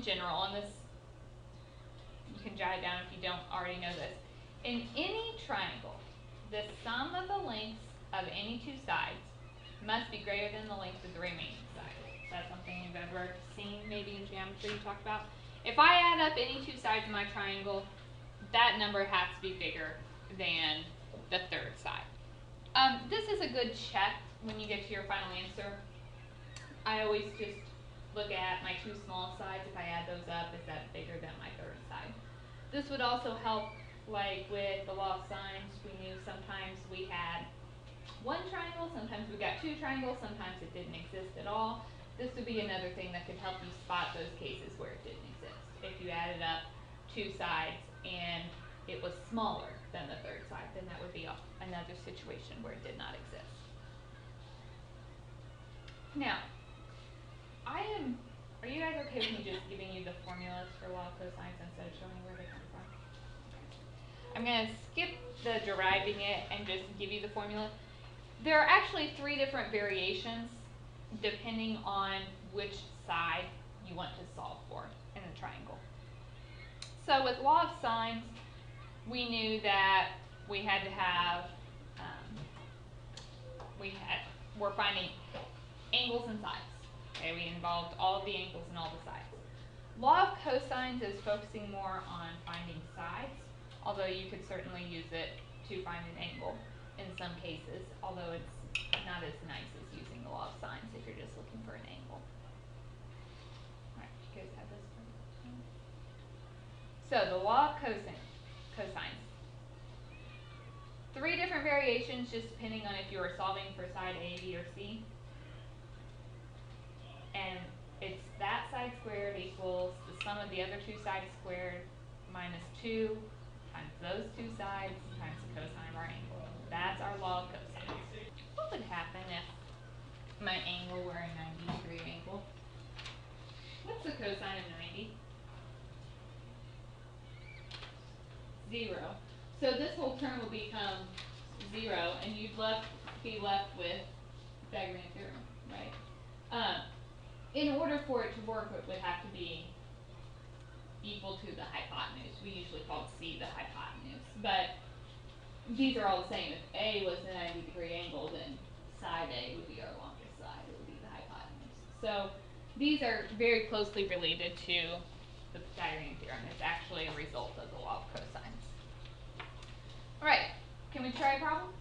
in general, and this, you can jot it down if you don't already know this. In any triangle, the sum of the lengths of any two sides must be greater than the length of the remaining side. That's something you've ever seen maybe in geometry you talked about. If I add up any two sides of my triangle, that number has to be bigger than the third side. This is a good check when you get to your final answer. I always just look at my two small sides. If I add those up, is that bigger than my third side? This would also help, like with the law of sines. We knew sometimes we had one triangle, sometimes we got two triangles, sometimes it didn't exist at all. This would be another thing that could help you spot those cases where it didn't exist. If you added up two sides and it was smaller than the third side, then that would be another situation where it did not exist. Now, are you guys okay with me just giving you the formulas for law of cosines instead of showing where they come from? I'm going to skip the deriving it and just give you the formula. There are actually three different variations depending on which side you want to solve for in the triangle. So with law of sines, we knew that we had to have, we're finding angles and sides. Okay, we involved all of the angles and all the sides. Law of cosines is focusing more on finding sides, although you could certainly use it to find an angle in some cases, although it's not as nice as using the law of sines if you're just looking for an angle. All right, you guys have this one? So the law of cosines. Three different variations just depending on if you are solving for side A, B, or C. And it's that side squared equals the sum of the other two sides squared minus 2 times those two sides times the cosine of our angle. That's our law of cosines. What would happen if my angle were a 90-degree angle? What's the cosine of 90? 0. So this whole term will become 0, and you'd be left with Pythagorean theorem, right? In order for it to work, it would have to be equal to the hypotenuse. We usually call C the hypotenuse, but these are all the same. If A was a 90-degree angle, then side A would be our longest side. It would be the hypotenuse. So these are very closely related to the Pythagorean theorem. It's actually a result of the law of cosines. All right, can we try a problem?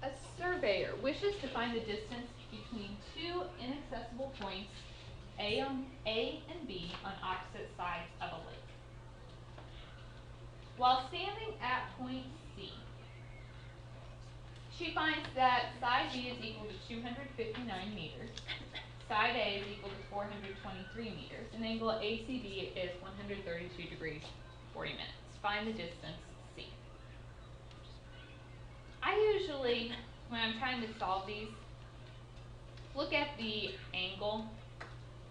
A surveyor wishes to find the distance between two inaccessible points, A and B, on opposite sides of a lake. While standing at point C, she finds that side B is equal to 259 meters, side A is equal to 423 meters, and angle ACB is 132 degrees 40 minutes. Find the distance C. I usually, when I'm trying to solve these, look at the angle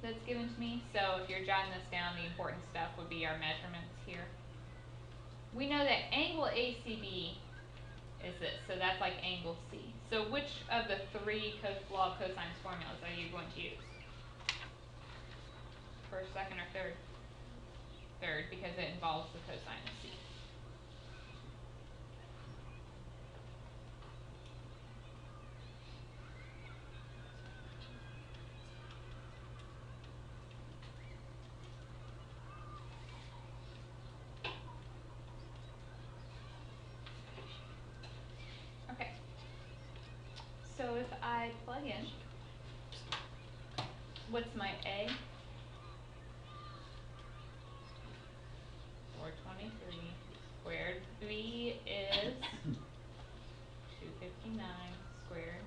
that's given to me. So if you're jotting this down, the important stuff would be our measurements here. We know that angle ACB is this, so that's like angle C. So which of the three law of cosines formulas are you going to use? First, second, or third? Third, because it involves the cosine of C. Okay. So if I plug in, what's my A? 423 squared. B is 259 squared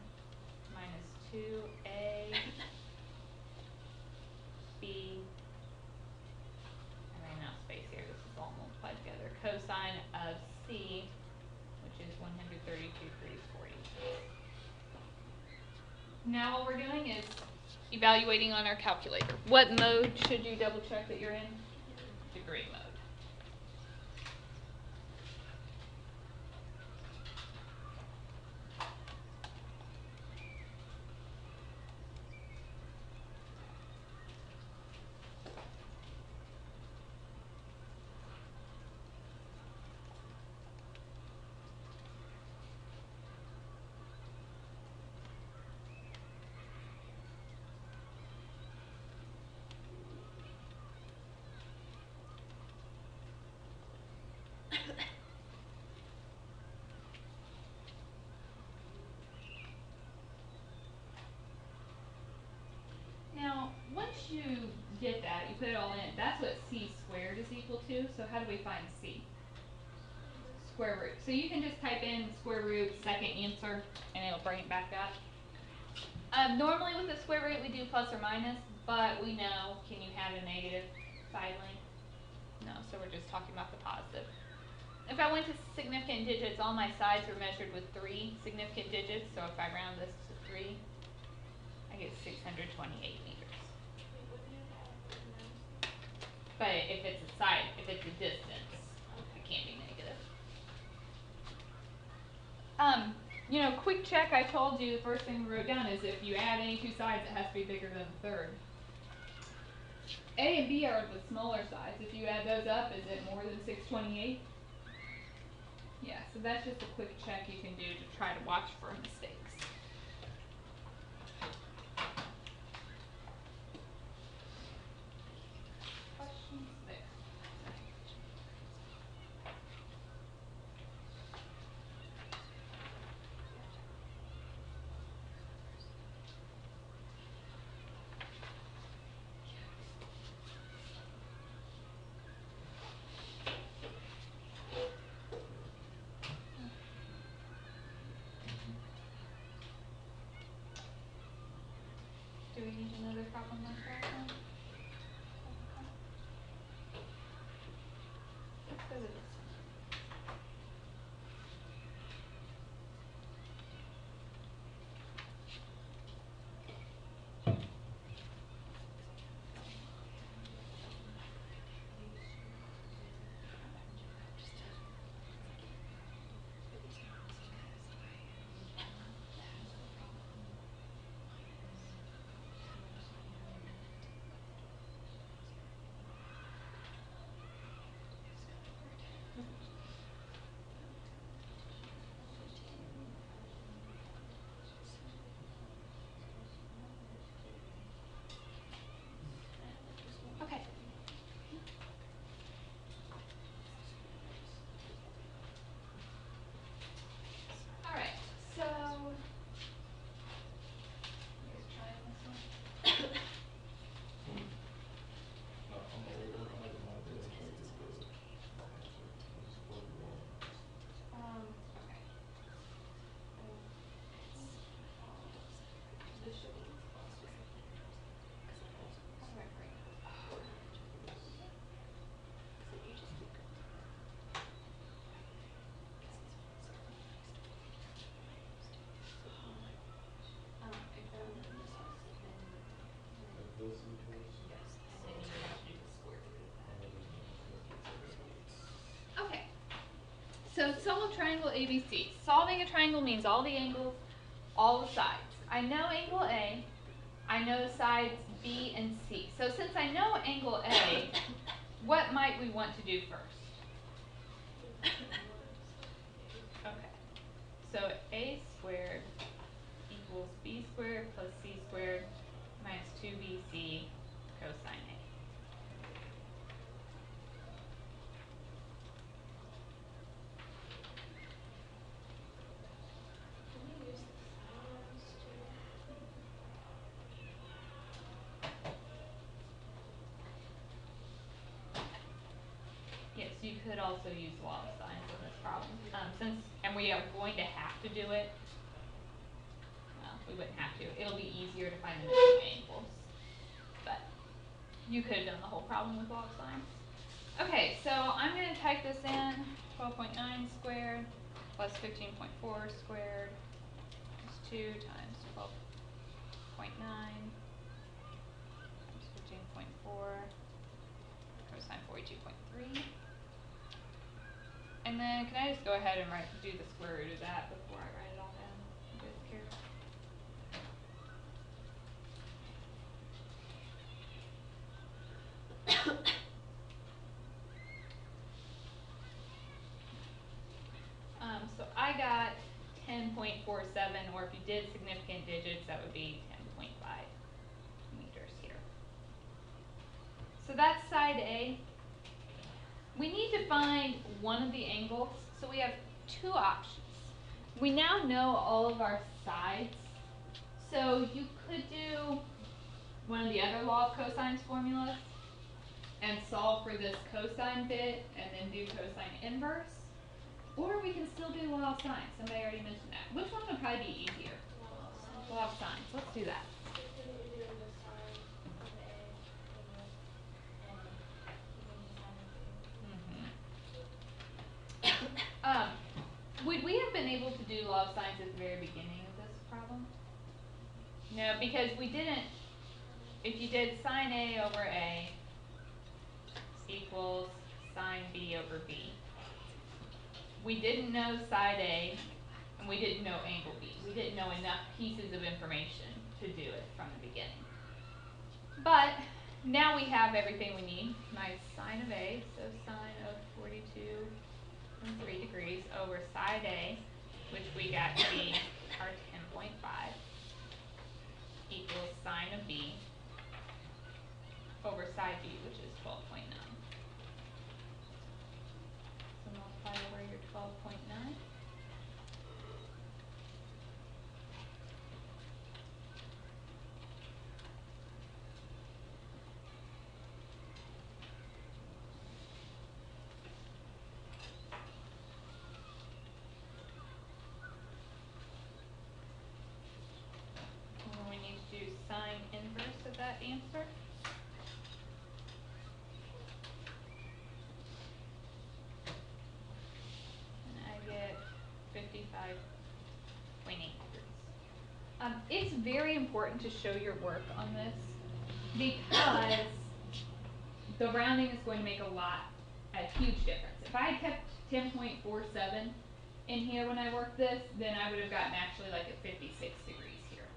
minus 2A B. I ran out of space here. This is all multiplied together. Cosine of C, which is 132 degrees 40. Now what we're doing is evaluating on our calculator. What mode should you double check that you're in? Degree mode. put it all in, that's what c squared is equal to. So how do we find c? Square root. So you can just type in square root second answer and it'll bring it back up. Normally with the square root we do plus or minus, but we know, can you have a negative side length? No, so we're just talking about the positive. If I went to significant digits, all my sides were measured with 3 significant digits, so if I round this to 3, I get 628 meters. But if it's a side, if it's a distance, it can't be negative. You know, quick check, I told you the first thing we wrote down is if you add any two sides, it has to be bigger than the third. A and B are the smaller sides. If you add those up, is it more than 628? Yeah, so that's just a quick check you can do to try to watch for mistakes. Questions there? Do we need another problem like that one? Let's go to this one. Okay. All right. So let's try this one. Okay. This should be. How do I bring it? Okay. So solve triangle ABC. Solving a triangle means all the angles, all the sides. I know angle A. I know sides B and C. So since I know angle A, what might we want to do first? Okay. So A squared equals B squared plus C squared minus 2BC cosine A. Yes, you could also use log signs in this problem. And we are going to have to do it. Well, we wouldn't have to. It'll be easier to find the missing angles. But you could have done the whole problem with log signs. Okay, so I'm going to type this in. 12.9 squared plus 15.4 squared is 2 times 12.9 times 15.4 cosine 42.3. And then can I just go ahead and do the square root of that before I write it all down? You guys care? So I got 10.47, or if you did significant digits, that would be 10.5 meters here. So that's side A. We need to find one of the angles, so we have two options. We now know all of our sides, so you could do one of the other law of cosines formulas. and solve for this cosine bit and then do cosine inverse. Or we can still do law of sines. Somebody already mentioned that. Which one would probably be easier? Law of sines. Let's do that. Would we have been able to do law of sines at the very beginning of this problem? No, because we didn't. If you did sine A over A equals sine B over B, we didn't know side A and we didn't know angle B. We didn't know enough pieces of information to do it from the beginning. But now we have everything we need. Nice sine of A, so sine of 42.3 degrees over side A, which we got to be our 10.5, equals sine of B over side B, which is 12.9. So multiply over your 12.9. We need to do sine inverse of that answer. And I get 55.8 degrees. It's very important to show your work on this because the rounding is going to make a huge difference. If I had kept 10.47 in here when I worked this, then I would have gotten actually like at 56 degrees here.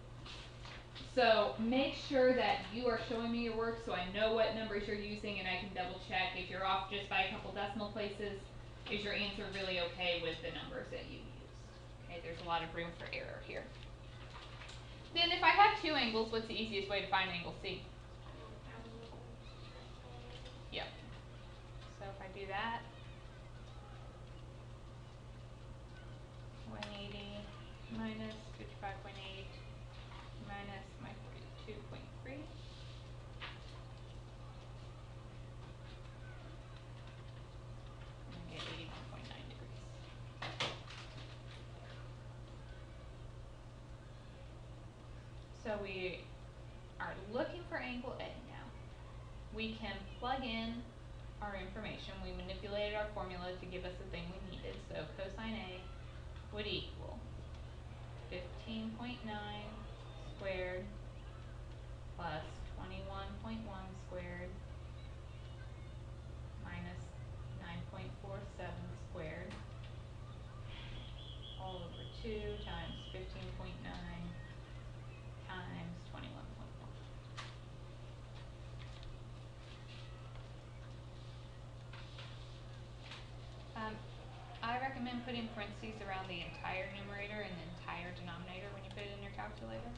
So make sure that you are showing me your work so I know what numbers you're using and I can double check. If you're off just by a couple decimal places, is your answer really okay with the numbers that you used? Okay, there's a lot of room for error here. Then if I have two angles, what's the easiest way to find angle C? Yep. So if I do that, 180 minus 55.8 minus my 42.3. And I get 81.9 degrees. So we are looking for angle A now. We can plug in our information. We manipulated our formula to give us the thing we needed. So cosine A would equal 15.9 squared plus 21.1 squared minus 9.47 squared all over 2 times 15.9 times 21.1. I recommend putting parentheses around the entire numerator and the entire denominator when you put it in your calculator.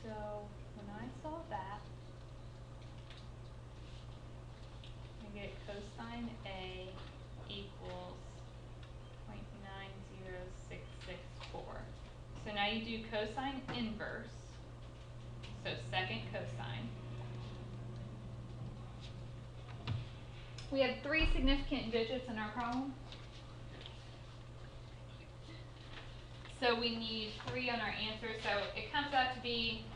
So when I solve that, I get cosine A equals 0.90664. So now you do cosine inverse, so second cosine. We have 3 significant digits in our problem. So we need 3 on our answer, so it comes out to be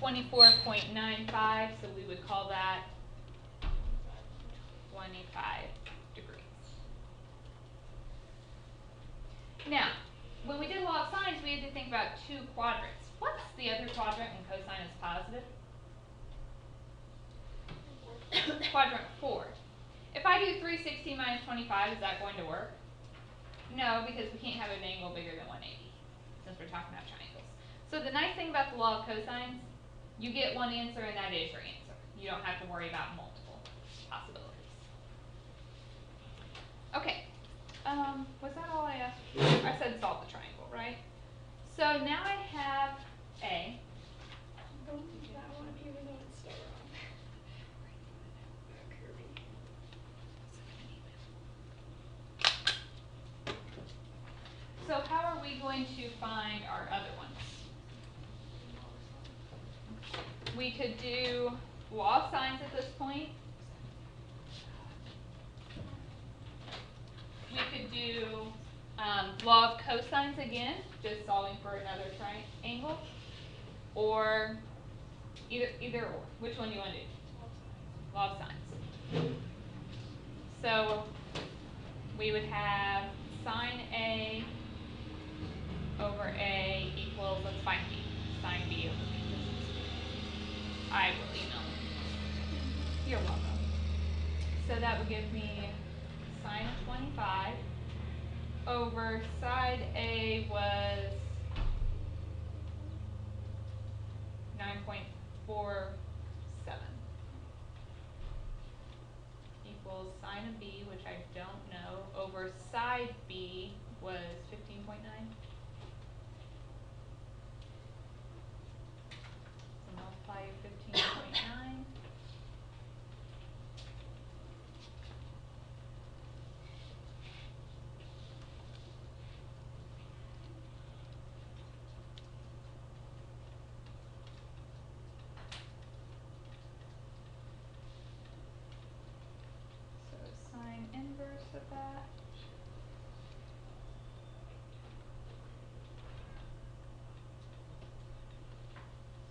24.95, so we would call that 25 degrees. Now, when we did law of sines, we had to think about 2 quadrants. What's the other quadrant when cosine is positive? Quadrant 4. If I do 316 minus 25, is that going to work? No, because we can't have an angle bigger than 180, since we're talking about triangles. So the nice thing about the law of cosines, you get one answer and that is your answer. You don't have to worry about multiple possibilities. Okay, was that all I asked? I said solve the triangle, right? So now I have A. Don't do that one, even though it's still wrong. So how are we going to find our other ones? We could do law of sines at this point. We could do law of cosines again, just solving for another triangle, or either or. Which one do you want to do? Law of sines. So we would have sine A over A equals, let's find B, sine B over B. I will email it. You're welcome. So that would give me sine of 25 over side A was 9.47 equals sine of B, which I don't know, over side B was 15.9. So multiply 15.9. So sine inverse of that.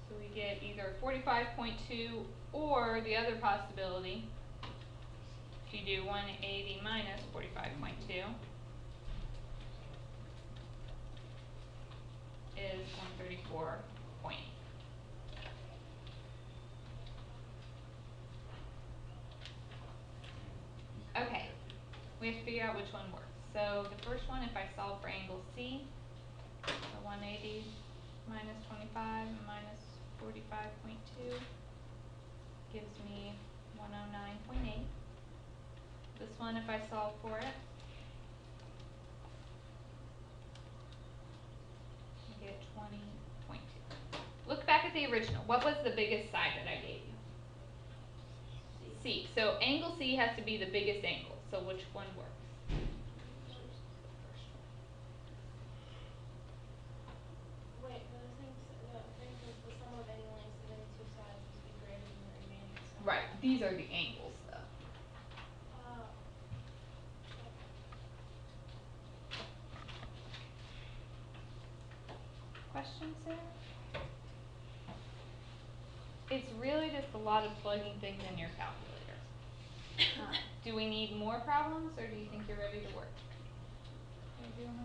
So we get either 45.2 or the other possibility, if you do 180 minus 45.2, is 134.8. Okay, we have to figure out which one works. So the first one, if I solve for angle C, so 180 minus 25 minus 45.2 gives me 109.8. This one, if I solve for it, I get 20.2. Look back at the original. What was the biggest side that I gave you? C. So angle C has to be the biggest angle. So which one works? Wait, the thing says the sum of any lengths of any two sides must be greater than the remaining sum. Right. These are the angles, though. Questions there? It's really just a lot of plugging things in your calculator. Do we need more problems, or do you think you're ready to work? Can I do one on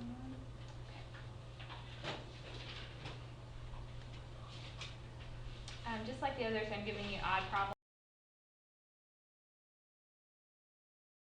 one? Just like the others, I'm giving you odd problems.